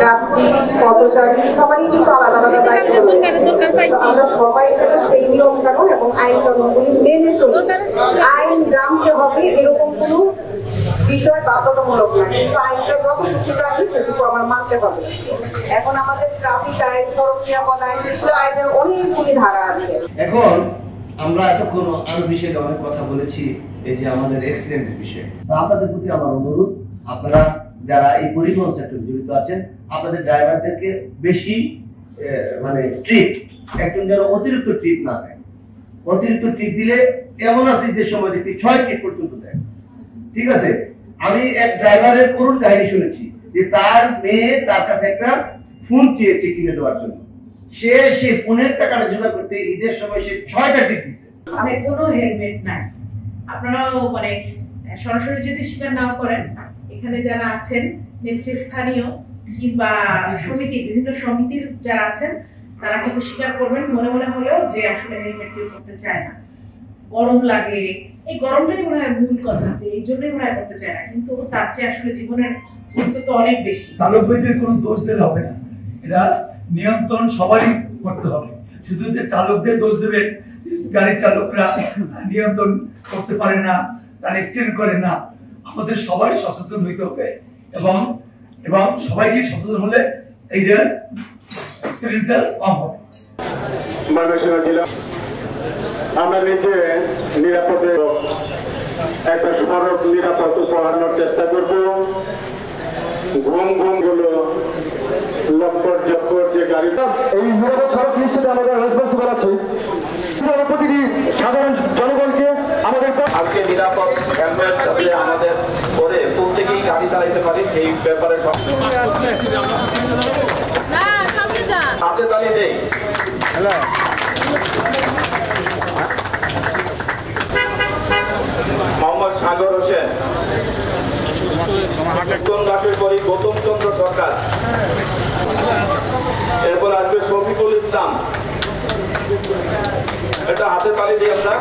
যাত্রী পথচারী সবারই কিন্তু আলাদা আলাদা দায়িত্ব রয়েছে। আমরা সবাই সেই নিয়ম কানুন এবং আইন কানুনগুলি মেনে চলি। আইন জানতে হবে এরকম কোনো বিষয় বাধ্যতামূলক না, কিন্তু আইনটা যতটুকু জানি সেটুকু আমার মানতে হবে। এখন আমাদের ট্রাফিক আইন, সড়ক নিরাপদ আইন, আইনের অনেকগুলি ধারা আছে। এখন আমরা এতক্ষণ আরো বিষয়ে অনেক কথা বলেছি, এই যে আমাদের অ্যাক্সিডেন্টের বিষয়ে। আপনাদের প্রতি আমার অনুরোধ, আপনারা যারা এই পরিবহন সেক্টরে জড়িত আছেন, আপনাদের ড্রাইভারদেরকে বেশি মানে ট্রিপ, একজন যেন অতিরিক্ত ট্রিপ না দেয়। অতিরিক্ত ট্রিপ দিলে এমন আছে যে সময় দেখি 6 ট্রিপ পর্যন্ত দেয়। ঠিক আছে, আমি এক ড্রাইভারের করুণ কাহিনী শুনেছি যে তার মেয়ে তার কাছে একটা ফোন চেয়েছে কিনে দেওয়ার জন্য। সে ফোনের টাকাটা জোগাড় করতে ঈদের সময় সে 6টা টিপ দিচ্ছে। মানে কোনো হেলমেট নাই। আপনারাও মানে সরাসরি যদি স্বীকার নাও করেন, এখানে যারা আছেন নেতৃস্থানীয় কিংবা সমিতি, বিভিন্ন সমিতির যারা আছেন তারা কিন্তু স্বীকার করবেন মনে মনে হলেও যে আসলে হেলমেট কেউ করতে চায় না, গরম লাগে। এই গরমটাই মনে হয় মূল কথা, যে এই জন্যই মনে হয় করতে চায় না, কিন্তু তার চেয়ে আসলে জীবনের গুরুত্ব তো অনেক বেশি। চালকদের কোনো দোষ দিলে হবে না, এটা নিয়ন্ত্রণ সবারই করতে হবে। শুধু যে চালকদের দোষ দেবেন, গাড়ির চালকরা নিয়ন্ত্রণ করতে পারে না, তারা এক্সিডেন্ট করে না, আমাদের সবাই সচেতন হইতে হবে এবং এবং সবাইকে সচেতন হলে এই যে অ্যাক্সিডেন্টটা কম হবে। ময়মনসিংহ জেলা আমরা নিজে নিরাপদে একটা সড়ক নিরাপদ উপহার চেষ্টা করব। ঘুম গুলো লক্কর জক্কর যে গাড়িটা, এই নিরাপদ সড়ক নিশ্চিত আমাদের রেসপন্সিবল আছে। প্রতিটি সাধারণ জনগণকে আমাদের আজকে নিরাপদ হেলমেট যাতে আমাদের করে প্রত্যেকেই গাড়ি চালাইতে পারি সেই ব্যাপারে হাতে তালি দেই। মোহাম্মদ সাগর হোসেন, গৌতম চন্দ্র সরকার, এরপর আসবে শফিকুল ইসলাম। এটা হাতে তালি দিই আমরা।